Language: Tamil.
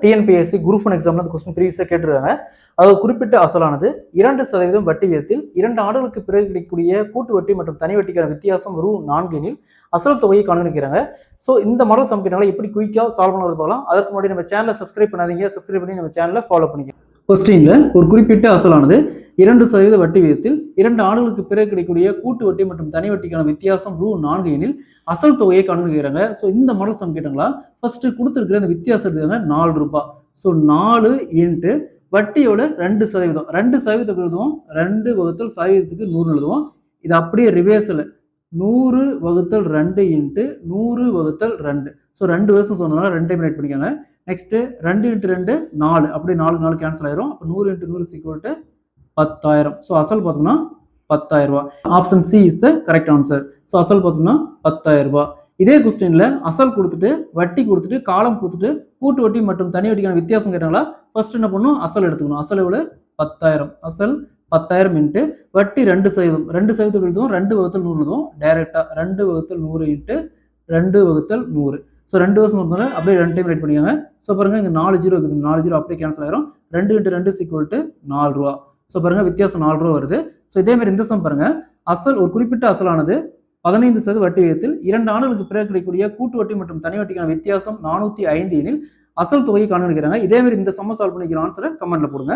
டிஎன்பிஎஸ்சி குரூப் 1 எக்ஸாம்ல அந்த கொஸ்டின் ப்ரீவியஸாக கேட்டிருக்காங்க. அதாவது குறிப்பிட்ட அசலானது 2% வட்டி விகிதத்தில் 2 ஆண்டுகளுக்கு பிறகு கிடைக்கக்கூடிய கூட்டு வட்டி மற்றும் தனி வட்டிக்கான வித்தியாசம் ரூ. 4 எனில் அசல் தொகையை காண்கிறாங்க. ஸோ இந்த மாடல் சம் கேட்டாங்களா எப்படி குயிக்காக சால்வ் பண்ணுறது போகலாம். அதற்கு முன்னாடி நம்ம சேனலை சப்ஸ்கிரைப் பண்ணாதீங்க, சப்ஸ்கிரைப் பண்ணி நம்ம சேனலை ஃபாலோ பண்ணிக்க. கொஸ்டின்ல ஒரு குறிப்பிட்ட அசலானது 2% வட்டி விகிதத்தில் 2 ஆண்டுகளுக்கு பிறகு கிடைக்கக்கூடிய கூட்டு வட்டி மற்றும் தனி வட்டிக்கான வித்தியாசம் ரூ. 4 எனில் அசல் தொகையை காண்கிறாங்க. ஸோ இந்த மாடல் சம் கேட்டாங்களா ஃபர்ஸ்ட் கொடுத்துருக்கிற இந்த வித்தியாசம் எடுத்துக்காங்க ₹4. ஸோ 4 இன்ட்டு வட்டியோட 2%, 2% எழுதுவோம், 2/100க்கு 100 எழுதுவோம். இது அப்படியே ரிவேர்ஸில் 100/2 இன்ட்டு 100/2. ஸோ 2 வருஷம் சொன்னதுனால 2 ரைட் பண்ணிக்கோங்க. நெக்ஸ்ட் 2 இன்ட்டு 2 4, அப்படியே 4 கேன்சல் ஆயிரும். அப்போ 100 இன்ட்டு 100 ஈக்குவல் டு 10,000. ஸோ அசல் பார்த்தோம்னா ₹10,000. Option C is the correct answer. So அசல் பார்த்தோம்னா ₹10,000. இதே கொஸ்டின்ல அசல் கொடுத்துட்டு வட்டி கொடுத்துட்டு காலம் கொடுத்துட்டு கூட்டு வட்டி மற்றும் தனி வட்டிக்கான வித்தியாசம் கேட்டாங்களா ஃபர்ஸ்ட் என்ன பண்ணணும், அசல் எடுத்துக்கணும். அசல் எவ்வளோ 10,000. அசல் 10,000 இன்ட்டு வட்டி 2%, 2% எழுதுவோம், 2/100 எழுதுவோம். டைரக்டா 2/100 இன்ட்டு 2/100. ஸோ 2 வருஷம் இருந்தாலும் அப்படியே 2 டைம் ரைட் பண்ணிக்கோங்க. ஸோ பாருங்க இங்கே 4 ஜீரோ இருக்குது, 4 ஜீரோ அப்படியே கேன்சல் ஆயிரும். 2 இன்ட்டு 2 ஈக்குவல் டு ₹4. ஸோ பாருங்க வித்தியாசம் ₹4 வருது. ஸோ இதே மாதிரி இந்த சம் பாருங்க, அசல் ஒரு குறிப்பிட்ட அசலானது 15% வட்டி விகிதத்தில் 2 ஆண்டுகளுக்கு பிறகு கிடைக்கக்கூடிய கூட்டு வட்டி மற்றும் தனி வட்டிக்கான வித்தியாசம் 405 எனில் அசல் தொகையை காண்கிறாங்க. இதே மாதிரி இந்த சம்ம சால்வ் பண்ணிக்கிற ஆன்சரை கமெண்ட்ல போடுங்க.